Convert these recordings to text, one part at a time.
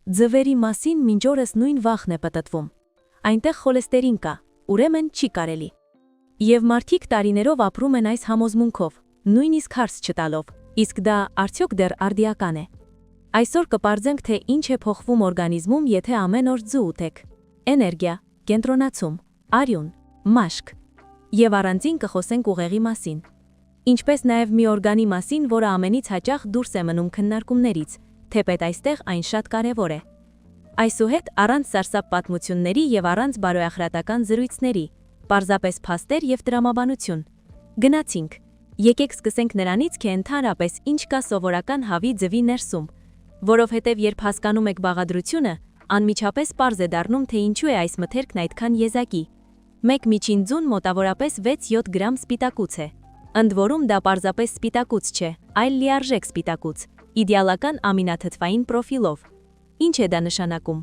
Ձվերի մասին մինչ օրս նույն վախն է պտտվում։ Այնտեղ խոլեստերին կա, ուրեմն չի կարելի։ Եվ մարդիկ տարիներով ապրում են այս համոզմունքով, նույնիսկ հարց չտալով, իսկ դա արդյոք դեռ արդիական է։ Այսօր կպարզենք, թե ինչ է փոխվում օրգանիզմում, եթե ամեն օր ձու ուտեք։ Էներգիա, կենտրոնացում, արյուն, մաշկ։ Եվ առանձին կխոսենք ուղեղի մասին։ Ինչպես նաև մի օրգանի մասին, որը ամենից հաճախ դուրս է մնում քննարկումներից, թեպետ այստեղ այն շատ կարևոր է։ Այսուհետ առանց սարսափ պատմությունների եւ առանց բարոյախրատական զրույցների, պարզապես փաստեր եւ տրամաբանություն։ Գնացինք։ Եկեք սկսենք նրանից, թե ընդհանրապես ինչ կա սովորական հավի ձվի ներսում, որովհետեւ երբ հասկանում եք բաղադրությունը, անմիջապես պարզ է դառնում, թե ինչու է այս մթերքն այդքան եզակի։ Մեկ միջին ձուն մոտավորապես 6-7 գրամ սպիտակուց է։ Ընդ որում դա պարզապես սպիտակուց չէ, այլ լիարժեք սպիտակուց, իդեալական ամինաթթվային պրոֆիլով։ Ինչ է դա նշանակում։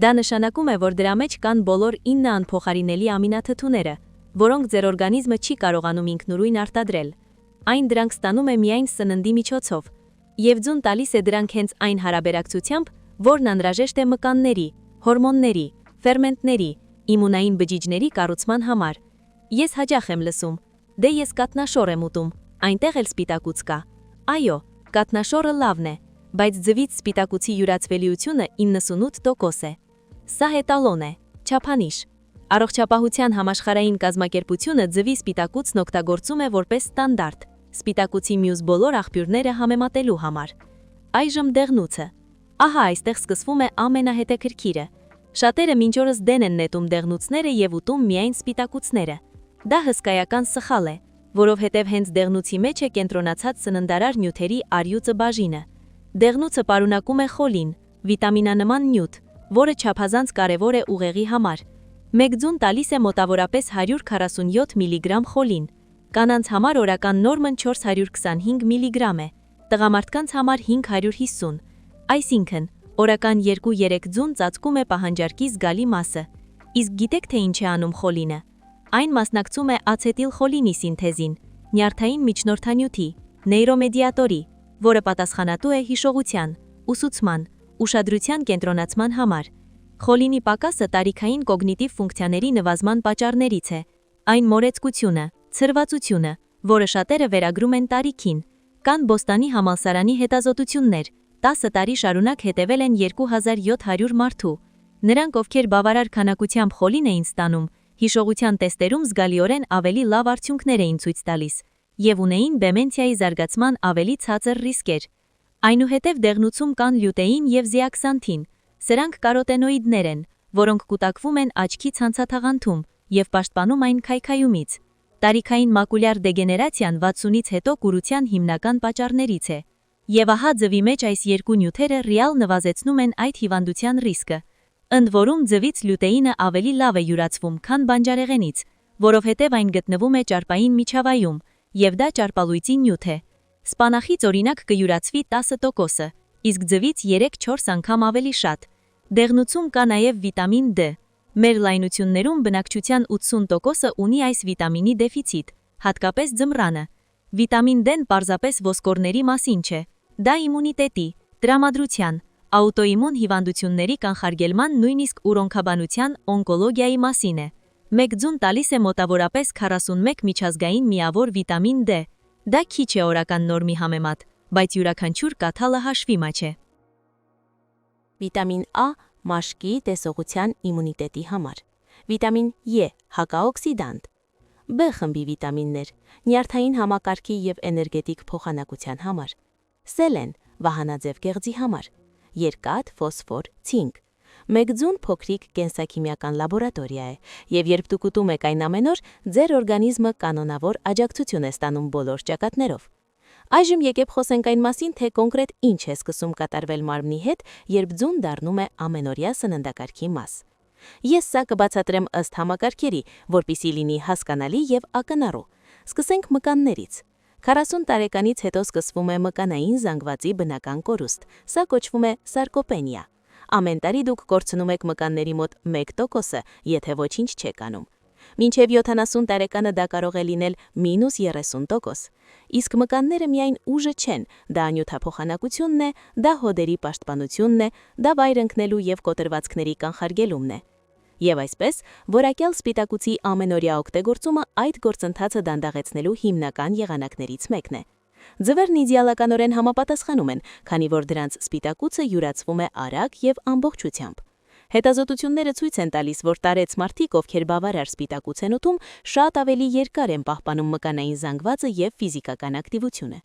Դա նշանակում է, որ դրա մեջ կան բոլոր 9 անփոխարինելի ամինաթթուները, որոնք ձեր օրգանիզմը չի կարողանում ինքնուրույն արտադրել։ Այն դրանք ստանում է միայն սննդի միջոցով, եւ ձուն տալիս է դրանք հենց այն հարաբերակցությամբ, որն անհրաժեշտ է մկանների, հորմոնների, ֆերմենտների, իմունային բջիջների կառուցման համար։ Ես հաճախ եմ լսում. դե ես կատնաշոր եմ ուտում, այնտեղ էլ սպիտակուց կա։ Այո, կատնաշորը լավն է, բայց ձվից սպիտակուցի յուրացվելիությունը 98% է։ Սա հետալոն է, չափանիշ։ Առողջապահության համաշխարհային կազմակերպությունը ձվի սպիտակուցն օգտագործում է որպես ստանդարտ, սպիտակուցի մյուս բոլոր աղբյուրները համեմատելու համար։ Այժմ դեղնուցը։ Ահա այստեղ սկսվում է ամենահետաքրքիրը։ Շատերը մինչ օրս դեն են նետում դեղնուցները եւ ուտում միայն սպիտակուցները։ Դա հսկայական սխալ է, որովհետև հենց դեղնուցի մեջ է կենտրոնացած սննդարար նյութերի արյուծը բաժինը։ Դեղնուցը պարունակում է խոլին, վիտամինանման նյութ, որը չափազանց կարևոր է ուղեղի համար։ Մեկ ձուն տալիս է մոտավորապես 147 միլիգրամ խոլին։ Կանանց համար օրական նորմն 425 միլիգրամ է, տղամարդկանց համար 550։ Այսինքն, օրական 2-3 ձուն ծածկում է պահանջարկի զգալի մասը։ Իսկ գիտեք, թե ինչ է անում խոլինը։ Այն մասնակցում է ացետիլխոլինի սինթեզին, նյարդային միջնորդանյութի, նեյրոմեդիատորի, որը պատասխանատու է հիշողության, ուսուցման, ուշադրության կենտրոնացման համար։ Խոլինի պակասը տարիքային կոգնիտիվ ֆունկցիաների նվազման պատճառներից է։ Այն մորեցկությունը, ցրվածությունը, որը շատերը վերագրում են տարիքին։ Կան Բոստանի համալսարանի հետազոտություններ, 10 տարի շարունակ հետևել են 2700 մարդու։ Նրանք, ովքեր բավարար քանակությամբ խոլին էին ստանում, հիշողության տեստերում զգալիորեն ավելի լավ արդյունքներ էին ցույց տալիս եւ ունեին դեմենցիայի զարգացման ավելի ցածր ռիսկեր։ Այնուհետև դեղնուցում կան լյուտեին եւ զիաքսանթին։ Սրանք կարոտենոիդներ են, որոնք կուտակվում են աչքի ցանցաթաղանթում եւ պաշտպանում այն քայքայումից։ Տարիքային մակուլյար դեգեներացիան 60-ից հետո կուրության հիմնական պատճառներից է։ Եվ ահա ձվի մեջ այս երկու նյութերը ռեալ նվազեցնում են այդ հիվանդության ռիսկը։ Ընդ որում ձվից լյուտեինը ավելի լավ է յուրացվում, քան բանջարեղենից, որովհետև այն գտնվում է ճարպային միջավայում, եւ դա ճարպալույծի նյութ է։ Սպանախից օրինակ կյուրացվի 10%, իսկ ձվից 3-4 անգամ ավելի շատ։ Դեղնուցում կա նաև վիտամին D։ Մեր լայնություններում բնակչության 80%-ը ունի այս վիտամինի դեֆիցիտ, հատկապես ձմռանը։ Վիտամին D-ն պարզապես ոսկորների մասին չէ, դա իմունիտետի, տրամադրության, աուտոիմուն հիվանդությունների կանխարգելման, նույնիսկ ուրոնքաբանության, օնկոլոգիայի մասին է։ Մեկ ձուն տալիս է մոտավորապես 41 միջազգային միավոր վիտամին D։ Դա քիչ է օրական նորմի համեմատ, բայց յուրաքանչյուր կաթալը հաշվի մաչ է։ Վիտամին A մաշկի, տեսողության, իմունիտետի համար։ Վիտամին E հակաօքսիդանտ։ B խմբի վիտամիններ, նյարդային համակարգի եւ էներգետիկ փոխանակության համար։ Սելեն վահանաձև գեղձի համար։ Երկաթ, ֆոսֆոր, ցինկ։ Մեկ ձուն փոքրիկ կենսաքիմիական լաբորատորիա է, եւ երբ դուք ուտում եք այն ամեն օր, ձեր օրգանիզմը կանոնավոր աջակցություն է ստանում բոլոր ճակատներով։ Այժմ եկեք խոսենք այն մասին, թե կոնկրետ ինչ է սկսում կատարվել մարմնի հետ, երբ ձուն դառնում է ամենօրյա սննդակարգի մաս։ Ես սա կբացատրեմ ըստ համակարգերի, որպիսի լինի հասկանալի եւ ակնառու։ Սկսենք մկաններից։ 40 տարեկանից հետո սկսվում է մկանային զանգվածի բնական կորուստ։ Սա կոչվում է սարկոպենիա։ Ամեն տարի դուք կորցնում եք մկանների մոտ 1%-ը, եթե ոչինչ չեք անում։ Մինչև 70 տարեկանը դա կարող է լինել -30%։ Իսկ մկանները միայն ուժը չեն, դա նյութափոխանակությունն է, դա հոդերի պաշտպանությունն է, դա վայր ընկնելու և կոտրվածքների կանխարգելումն է։ Եվ այսպես, որակյալ սպիտակուցի ամենօրյա օգտագործումը այդ գործընթացը դանդաղեցնելու հիմնական եղանակներից մեկն է։ Ձվերն իդեալականորեն համապատասխանում են, քանի որ դրանց սպիտակուցը յուրացվում է արագ և ամբողջությամբ։ Հետազոտությունները ցույց են տալիս, որ տարեց մարդիկ, ովքեր բավարար սպիտակուց են ուտում, շատ ավելի երկար են պահպանում մկանային զանգվածը և ֆիզիկական ակտիվությունը։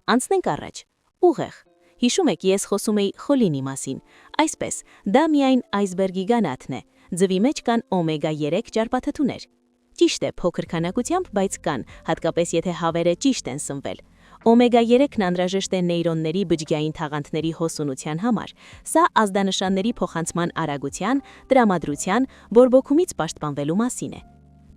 Անցնենք առաջ։ Ուղեղ։ Հիշում եք, ես խոսում էի խոլինի մասին։ Այսպես, դա միայն այսբերգի գանաթն է։ Ձվի մեջ կան օմեգա-3 ճարպաթթուներ։ Ճիշտ է, փոքր քանակությամբ, բայց կան, հատկապես եթե հավերը ճիշտ են սնվել։ Օմեգա-3-ն անհրաժեշտ է նեյրոնների բջջային թաղանթների հոսունության համար։ Սա ազդանշանների փոխանցման արագության, տրամադրության, բորբոքումից պաշտպանվելու մասին է։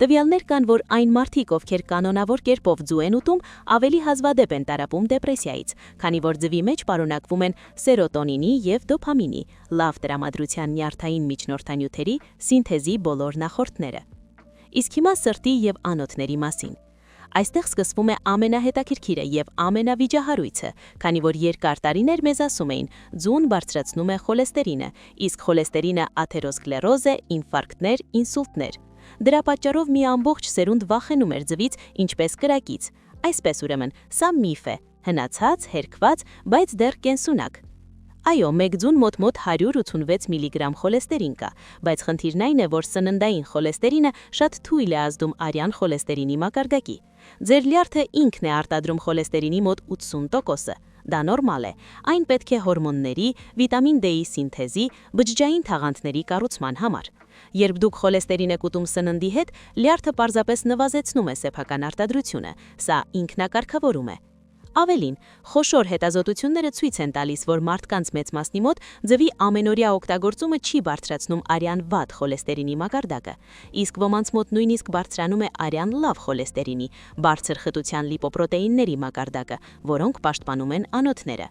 Տվյալներ կան, որ այն մարդիկ, ովքեր կանոնավոր կերպով ձու են ուտում, ավելի հազվադեպ են տառապում դեպրեսիայից, քանի որ ձվի մեջ պարունակվում են սերոտոնինի և դոփամինի, լավ տրամադրության նյարդային միջնորդանյութերի սինթեզի բոլոր նախորդները։ Իսկ հիմա սրտի և անոթների մասին։ Այստեղ սկսվում է ամենահետաքրքիրը և ամենավիճահարույցը, քանի որ երկար տարիներ մեզ ասում էին, ձուն բարձրացնում է խոլեստերինը, իսկ խոլեստերինը աթերոսկլերոզ է, ինֆարկտներ, ինսուլտներ։ Դրա պատճառով մի ամբողջ սերունդ վախենում էր ձվից, ինչպես կրակից։ Այսպես ուրեմն, սա միֆ է, հնացած, հերկված, բայց դեռ կենսունակ։ Այո, մեկ ձուն մոտ 186 միլիգրամ խոլեստերին կա, բայց խնդիրն այն է, որ սննդային խոլեստերինը շատ թույլ է ազդում արյան խոլեստերինի մակարդակի։ Ձեր լյարդը ինքն է արտադրում խոլեստերինի մոտ 80%-ը։ Դա նորմալ է։ Այն պետք է հորմոնների, վիտամին D-ի սինթեզի, բջջային թաղանթների կառուցման համար։ Երբ դուք խոլեստերին եք ուտում սննդի հետ, լյարդը պարզապես նվազեցնում է սեփական արտադրությունը։ Սա ինքնակարգավորում է։ Ավելին, խոշոր հետազոտությունները ցույց են տալիս, որ մարդկանց մեծ մասնի մոտ ձվի ամենօրյա օգտագործումը չի բարձրացնում արյան վատ խոլեստերինի մակարդակը, իսկ ոմանց մոտ նույնիսկ բարձրանում է արյան լավ խոլեստերինի, բարձր խտության լիպոպրոտեինների մակարդակը, որոնք պաշտպանում են անոթները։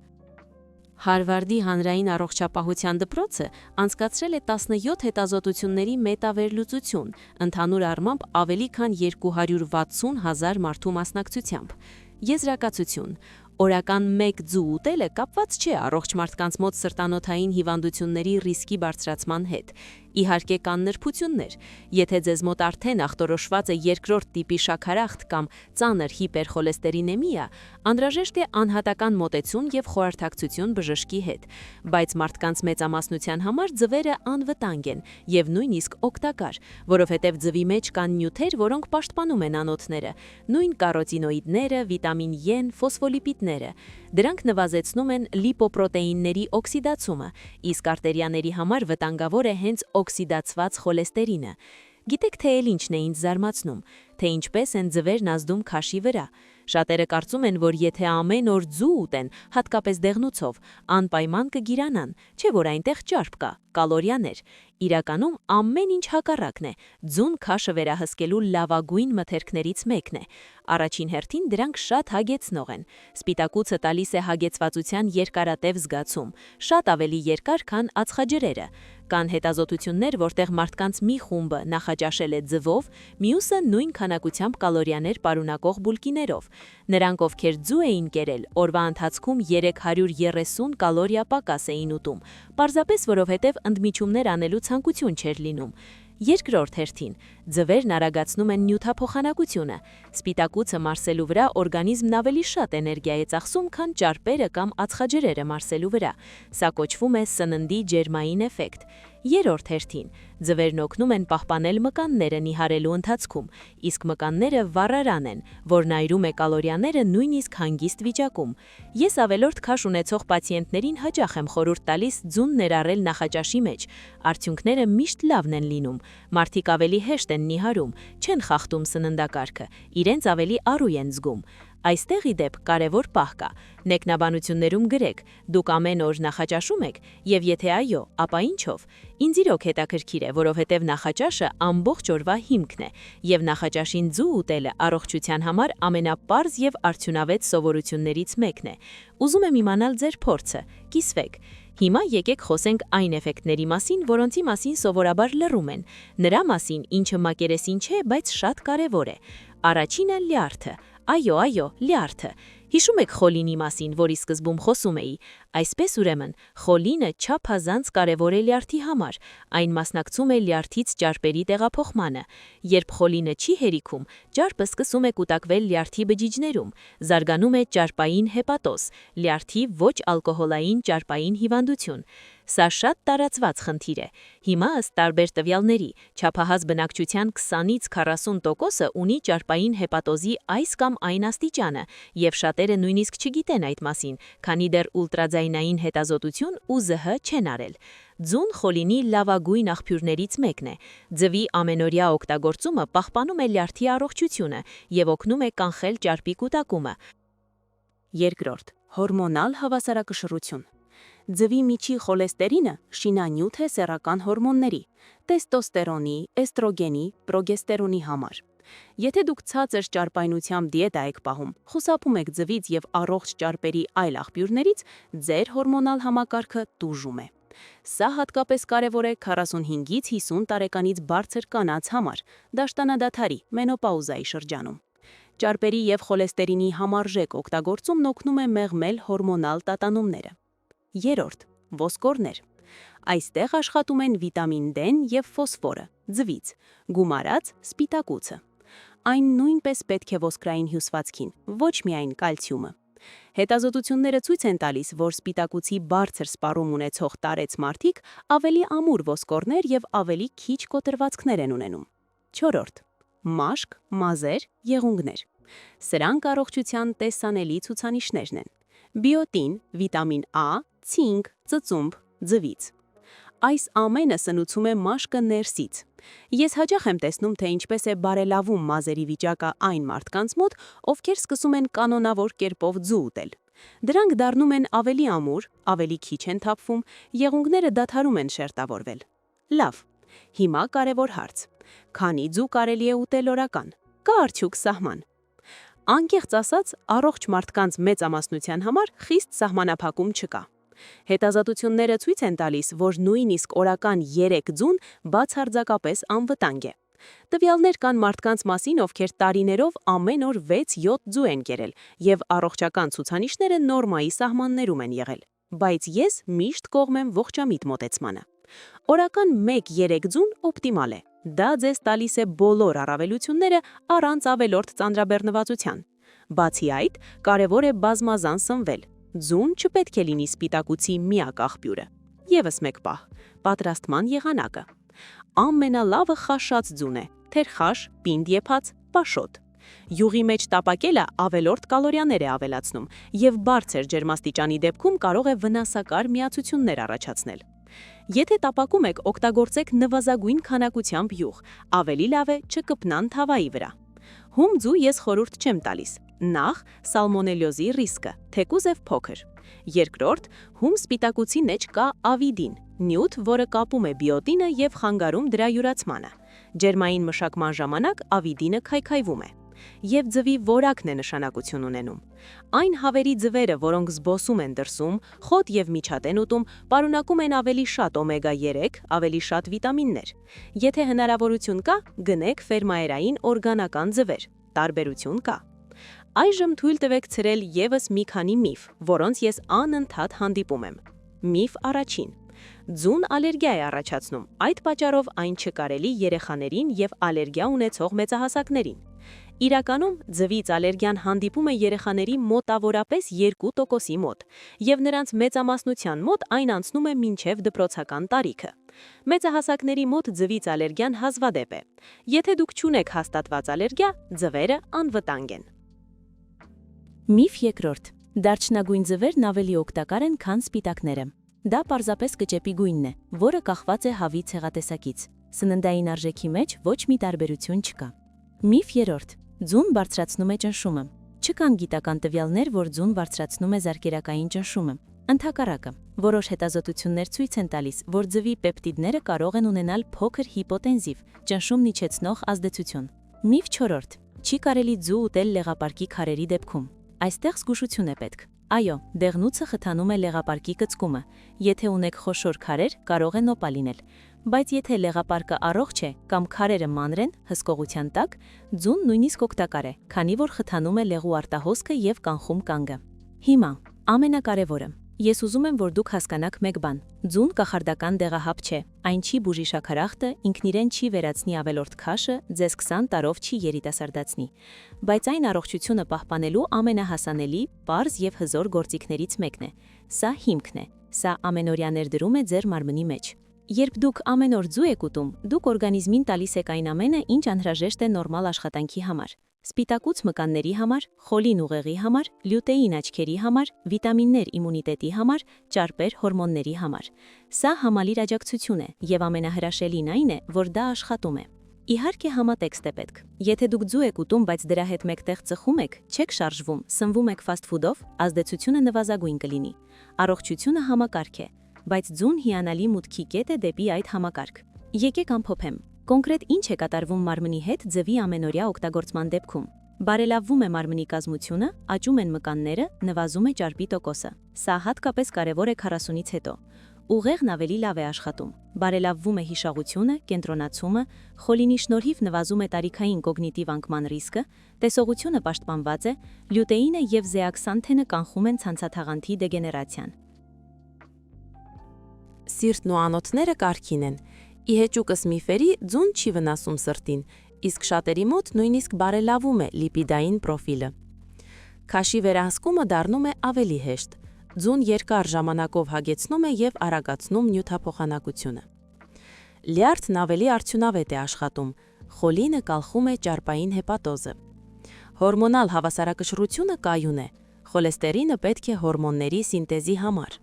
Հարվարդի հանրային առողջապահության դպրոցը անցկացրել է 17 հետազոտությունների մետավերլուծություն, ընդհանուր առմամբ ավելի քան 260,000 մարդու մասնակցությամբ։ Եզրակացություն. Օրական 1 ձու ուտելը կապված չէ առողջ մարդկանց մոտ սրտանոթային հիվանդությունների ռիսկի բարձրացման հետ։ Իհարկե կան նրբություններ։ Եթե ձեզ մոտ արդեն ախտորոշված է երկրորդ տիպի շաքարախտ կամ ծանր հիպերխոլեստերինեմիա, անհրաժեշտ է անհատական մոտեցում և խորհրդակցություն բժշկի հետ։ Բայց մարդկանց մեծամասնության համար ձվերը անվտանգ են և նույնիսկ օգտակար, որովհետև ձվի մեջ կան նյութեր, որոնք պաշտպանում են անոթները, նույն կարոտինոիդները, վիտամին E-ն, ֆոսֆոլիպիդները։ Դրանք նվազեցնում են լիպոպրոտեինների օքսիդացումը, իսկ արտերիաների համար վտանգավոր է հենց օքսիդացված խոլեստերինը։ Գիտեք, թե ինչն է ինձ զարմացնում, թե ինչպես են ձվերն ազդում քաշի վրա։ Շատերը կարծում են, որ եթե ամեն օր ձու ուտեն, հատկապես դեղնուցով, անպայման կգիրանան, չէ՞ որ այնտեղ ճարպ կա, կալորիաներ։ Իրականում ամեն ինչ հակառակն է։ Ձուն քաշը վերահսկելու լավագույն մթերքներից մեկն է։ Առաջին հերթին դրանք շատ հագեցնող են։ Սպիտակուցը տալիս է հագեցվածության երկարատև զգացում, շատ ավելի երկար, քան ածխաջրերը։ Կան հետազոտություններ, որտեղ մարդկանց մի խումբը նախաճաշել է ձվով, մյուսը նույն քանակությամբ կալորիաներ պարունակող բուլկիներով։ Նրանք, ովքեր ձու էին կերել, օրվա ընթացքում 330 կալորիա պակաս էին ուտում, պարզապես որովհետև ընդմիջումներ անելու ցանկություն չէր լինում։ Երկրորդ հերթին, ձվերն արագացնում են նյութափոխանակությունը։ Սպիտակուցը մարսելու վրա օրգանիզմն ավելի շատ էներգիա է ծախսում, քան ճարպերը կամ ածխաջրերը մարսելու վրա։ Սա կոչվում է սննդի ջերմային էֆեկտ։ Երրորդ հերթին, ձվերն օգնում են պահպանել մկանները նիհարելու ընթացքում, իսկ մկանները վառարան են, որն այրում է կալորիաները նույնիսկ հանգիստ վիճակում։ Ես ավելորդ քաշ ունեցող պացիենտներին հաճախ եմ խորհուրդ տալիս ձուն ներառել նախաճաշի մեջ։ Արդյունքները միշտ լավն են լինում։ Մարդիկ ավելի հեշտ են նիհարում, չեն խախտում սննդակարգը, իրենց ավելի առույգ են զգում։ Այստեղ ի դեպ կարևոր պահ կա։ Նեկնաբանություններում գրեք, դուք ամեն օր նախաճաշում եք, եւ եթե այո, ապա ինչով։ Ինձ իրոք հետաքրքիր է, որովհետև նախաճաշը ամբողջ օրվա հիմքն է, եւ նախաճաշին ձու ուտելը առողջության համար ամենապարզ եւ արդյունավետ սովորություններից մեկն է։ Ուզում եմ իմանալ ձեր փորձը։ Կիսվեք։ Հիմա եկեք խոսենք այն էֆեկտների մասին, որոնցի մասին սովորաբար լռում են, նրա մասին, ինչը մակերեսին չէ, բայց շատ կարևոր է։ Առաջինը լյարդը։ Այո, լյարդը։ Հիշում եք խոլինի մասին, որի սկզբում խոսում էի։ Այսպես ուրեմն, խոլինը չափազանց կարևոր է լյարդի համար, այն մասնակցում է լյարդից ճարպերի տեղափոխմանը։ Երբ խոլինը չի հերիքում, ճարպը սկսում է կուտակվել լյարդի բջիջներում, զարգանում է ճարպային հեպատոզ, լյարդի ոչ ալկոհոլային ճարպային հիվանդություն։ Սա շատ տարածված խնդիր է։ Հիմա ըստ տարբեր տվյալների, չափահաս բնակչության 20-ից 40%-ը ունի ճարպային հեպատոզի այս կամ այն աստիճանը, եւ շատերը նույնիսկ չգիտեն այդ մասին, քանի դեռ ուլտրաձայնային հետազոտություն ու ԶՀ չեն արել։ Ձուն խոլինի լավագույն աղբյուրներից մեկն է։ Ձվի ամենօրյա օգտագործումը պահպանում է լյարդի առողջությունը եւ օգնում է կանխել ճարպի կուտակումը։ Երկրորդ՝ հորմոնալ հավասարակշռություն։ Ձվի միջի խոլեստերինը շինանյութ է սեռական հորմոնների՝ տեստոստերոնի, էստրոգենի, պրոգեստերոնի համար։ Եթե դուք ցածր ճարպայնությամբ դիետա եք պահում, խուսափում եք ձվից եւ առողջ ճարպերի այլ աղբյուրներից, ձեր հորմոնալ համակարգը տուժում է։ Սա հատկապես կարևոր է 45-ից 50 տարեկանից բարձր կանանց համար, դաշտանադադարի, մենոպաուզայի շրջանում։ Ճարպերի եւ խոլեստերինի համարժեք օգտագործումն օգնում է մեղմել հորմոնալ տատանումները։ Երրորդ՝ ոսկորներ։ Այստեղ աշխատում են վիտամին D-ն եւ ֆոսֆորը, ձվից, գումարած սպիտակուցը։ Այն նույնպես պետք է ոսկրային հյուսվածքին, ոչ միայն կալցիումը։ Հետազոտությունները ցույց են տալիս, որ սպիտակուցի բարձր սպառում ունեցող տարեց մարդիկ ավելի ամուր ոսկորներ եւ ավելի քիչ կոտրվածքներ են ունենում։ Չորրորդ՝ մաշկ, մազեր, եղունգներ։ Սրանք առողջության տեսանելի ցուցանիշներն են։ Բիոտին, վիտամին A, ցինկ, ծծումբ, ձվից։ Այս ամենը սնուցում է մաշկը ներսից։ Ես հաճախ եմ տեսնում, թե ինչպես է բարելավում մազերի վիճակը այն մարդկանց մոտ, ովքեր սկսում են կանոնավոր կերպով ձու ուտել։ Դրանք դառնում են ավելի ամուր, ավելի քիչ են թափվում, եղունգները դադարում են շերտավորվել։ Լավ, հիմա կարևոր հարց։ Քանի ձու կարելի է ուտել օրական։ Կա արդյոք սահման։ Անկեղծ ասած, առողջ մարդկանց մեծամասնության համար խիստ սահմանափակում չկա։ Հետազոտությունները ցույց են տալիս, որ նույնիսկ օրական 3 ձուն բացարձակապես անվտանգ է։ Տվյալներ կան մարդկանց մասին, ովքեր տարիներով ամեն օր 6-7 ձու են կերել, եւ առողջական ցուցանիշները նորմայի սահմաններում են եղել։ Բայց ես միշտ կողմ եմ ողջամիտ մոտեցմանը։ Օրական 1-3 ձուն օպտիմալ է։ Դա ձեզ տալիս է բոլոր առավելությունները առանց ավելորդ ծանրաբեռնվածության։ Բացի այդ, կարևոր է բազմազան սնվել։ Ձուն չպետք է լինի սպիտակուցի միակ աղբյուրը։ Եվս մեկ պահ՝ պատրաստման եղանակը։ Ամենալավը խաշած ձուն է՝ թերխաշ, պինդ եփած, պաշոտ։ Յուղի մեջ տապակելը ավելորդ կալորիաներ է ավելացնում եւ բարձր ջերմաստիճանի դեպքում կարող է վնասակար միացություններ առաջացնել։ Եթե տապակում եք, օգտագործեք նվազագույն քանակությամբ յուղ, ավելի լավ է չկպնան թավայի վրա։ Հում ձու ես խորհուրդ չեմ տալիս։ Նախ սալմոնելյոզի ռիսկը, թեկուզ եւ փոքր։ Երկրորդ, հում սպիտակուցի մեջ կա ավիդին, նյութ, որը կապում է բիոտինը եւ խանգարում դրա յուրացմանը։ Ջերմային մշակման ժամանակ ավիդինը քայքայվում է։ Եվ ձվի որակն է նշանակություն ունենում։ Այն հավերի ձվերը, որոնք զբոսում են դրսում, խոտ եւ միջատեն ուտում, պարունակում են ավելի շատ օմեգա 3, ավելի շատ վիտամիններ։ Եթե հնարավորություն կա, գնեք ֆերմայերային օրգանական ձվեր։ Տարբերություն կա։ Այժմ թույլ տվեք ցրել եւս մի քանի միֆ, որոնց ես անընդհատ հանդիպում եմ։ Միֆ առաջին. ձուն ալերգիա է առաջացնում, այդ պատճառով այն չկարելի երեխաներին եւ ալերգիա ունեցող մեծահասակներին։ Իրականում ձվից ալերգիան հանդիպում է երեխաների մոտավորապես 2%-ի մոտ, եւ նրանց մեծամասնության մոտ այն անցնում է մինչև դպրոցական տարիքը։ Մեծահասակների մոտ ձվից ալերգիան հազվադեպ է։ Եթե դուք չունեք հաստատված ալերգիա, ձվերը անվտանգ են։ Միֆ երկրորդ. դարչնագույն ձվերն ավելի օգտակար են, քան սպիտակները։ Դա պարզապես կճեպի գույնն է, որը կախված է հավի ցեղատեսակից։ Սննդային արժեքի մեջ ոչ մի տարբերություն չկա։ Միֆ երրորդ. ձուն բարձրացնում է ճնշումը։ Չկան գիտական տվյալներ, որ ձուն բարձրացնում է զարկերակային ճնշումը։ Ընդհակառակը, որոշ հետազոտություններ ցույց են տալիս, որ ձվի պեպտիդները կարող են ունենալ փոքր հիպոտենզիվ, ճնշումն իջեցնող ազդեցություն։ Միֆ չորրորդ. չի կարելի ձու ուտել լեղապարկի քարերի դեպքում։ Այստեղ զգուշություն է պետք։ Այո, դեղնուցը խթանում է լեղապարկի կծկումը։ Եթե ունեք խոշոր քարեր, կարող է նոպա լինել։ Բայց եթե լեղապարկը առողջ է կամ քարերը մանր են, հսկողության տակ, ձուն նույնիսկ օգտակար է, քանի որ խթանում է լեղու արտահոսքը եւ կանխում կանգը։ Հիմա, ամենակարևորը։ Ես ուզում եմ, որ դուք հասկանաք մեկ բան. ձուն կախարդական դեղահապ չէ, այն չի բուժի շաքարախտը, ինքնիրեն չի վերացնի ավելորդ քաշը, ձեզ 20 տարով չի երիտասարդացնի։ Բայց այն առողջությունը պահպանելու ամենահասանելի, պարզ եւ հզոր գործիքներից մեկն է։ Սա հիմքն է, սա ամենօրյա ներդրում է ձեր մարմնի մեջ։ Երբ դուք ամեն օր ձու եք ուտում, դուք օրգանիզմին տալիս եք այն ամենը, ինչ անհրաժեշտ է նորմալ աշխատանքի համար։ Սպիտակուց մկանների համար, խոլին ուղեղի համար, լյուտեին աչքերի համար, վիտամիններ իմունիտետի համար, ճարպեր հորմոնների համար։ Սա համալիր աջակցություն է, եւ ամենահրաշելին այն է, որ դա աշխատում է։ Իհարկե համատեքստ է պետք։ Եթե դուք ձու եք ուտում, բայց դրա հետ մեկտեղ ծխում եք, չեք շարժվում, սնվում եք ֆաստ ֆուդով, ազդեցությունը նվազագույն կլինի։ Առողջությունը համակարգ է, բայց ձուն հիանալի մուտքի կետ է դեպի այդ համակարգ։ Եկեք ամփոփեմ։ Կոնկրետ ինչ է կատարվում մարմնի հետ ձվի ամենօրյա օգտագործման դեպքում։ Բարելավվում է մարմնի կազմությունը, աճում են մկանները, նվազում է ճարպի տոկոսը։ Սա հատկապես կարևոր է 40-ից հետո։ Ուղեղն ավելի լավ է աշխատում, բարելավվում է հիշողությունը, կենտրոնացումը, խոլինի շնորհիվ նվազում է տարիքային կոգնիտիվ անկման ռիսկը, տեսողությունը պաշտպանված է, լյուտեինը եւ զեակսանթենը կանխում են ցանցաթաղանթի դեգեներացիան։ Սիրտն ու անոթները կարգին են։ Իհեճուկս միֆերի ձուն չի վնասում սրտին, իսկ շատերի մոտ նույնիսկ բարելավում է լիպիդային պրոֆիլը։ Քաշի վերահսկումը դառնում է ավելի հեշտ։ Ձուն երկար ժամանակով հագեցնում է եւ արագացնում նյութափոխանակությունը։ Լյարդն ավելի արդյունավետ է աշխատում, խոլինը կալխում է ճարպային հեպատոզը։ Հորմոնալ հավասարակշռությունը կայուն է, խոլեստերինը պետք է հորմոնների սինտեզի համար։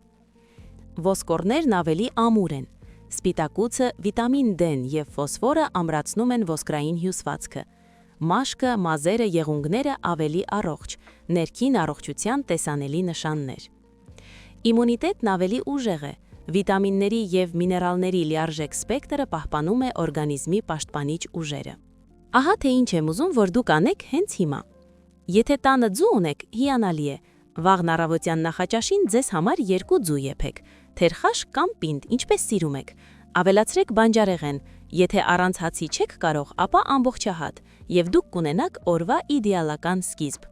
Ոսկորներն ավելի ամուր են։ Սպիտակուցը, վիտամին D-ն եւ ֆոսֆորը ամրացնում են ոսկրային հյուսվածքը։ Մաշկը, մազերը, եղունգները ավելի առողջ, ներքին առողջության տեսանելի նշաններ։ Իմունիտետն ավելի ուժեղ է, վիտամինների եւ միներալների լիարժեք սպեկտրը պահպանում է օրգանիզմի պաշտպանիչ ուժերը։ Ահա թե ինչ եմ ուզում, որ դուք անեք հենց հիմա։ Եթե տանը ձու ունեք, հիանալի է։ Վաղն առավոտյան նախաճաշին ձեզ համար 2 ձու եփեք, թերխաշ կամ պինդ, ինչպես սիրում եք։ Ավելացրեք բանջարեղեն, եթե առանց հացի չեք կարող, ապա ամբողջահատ, եւ դուք կունենաք օրվա իդեալական սկիզբ։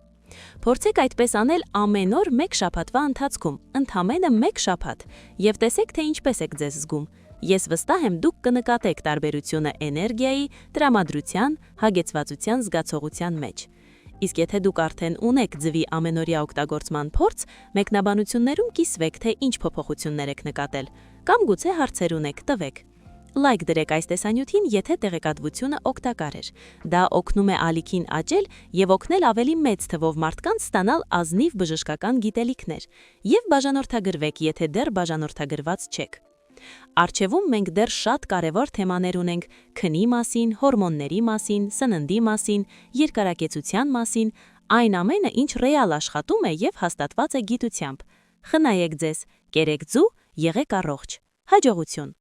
Փորձեք այդպես անել ամեն օր 1 շաբաթվա ընթացքում, ընդամենը 1 շաբաթ, եւ տեսեք, թե ինչպես եք ձեզ զգում։ Ես վստահ եմ, դուք կնկատեք տարբերությունը էներգիայի, տրամադրության, հագեցվածության զգացողության մեջ։ Իսկ եթե դուք արդեն ունեք ձվի ամենօրյա օգտագործման փորձ, մեկնաբանություններում կիսվեք, թե ինչ փոփոխություններ եք նկատել, կամ գուցե հարցեր ունեք, տվեք։ Լայք դրեք այս տեսանյութին, եթե տեղեկատվությունը օգտակար էր։ Դա օգնում է ալիքին աճել եւ օգնել ավելի մեծ թվով մարդկանց ստանալ ազնիվ բժշկական գիտելիքներ, եւ բաժանորդագրվեք, եթե դեռ բաժանորդագրված չեք։ Առջևում մենք դեռ շատ կարևոր թեմաներ ունենք քնի մասին, հորմոնների մասին, սննդի մասին, երկարակեցության մասին, այն ամենը, ինչ ռեալ աշխատում է եւ հաստատված է գիտությամբ։ Խնայեք ձեզ, կերեք ձու, եղեք առողջ։ Հաջողություն։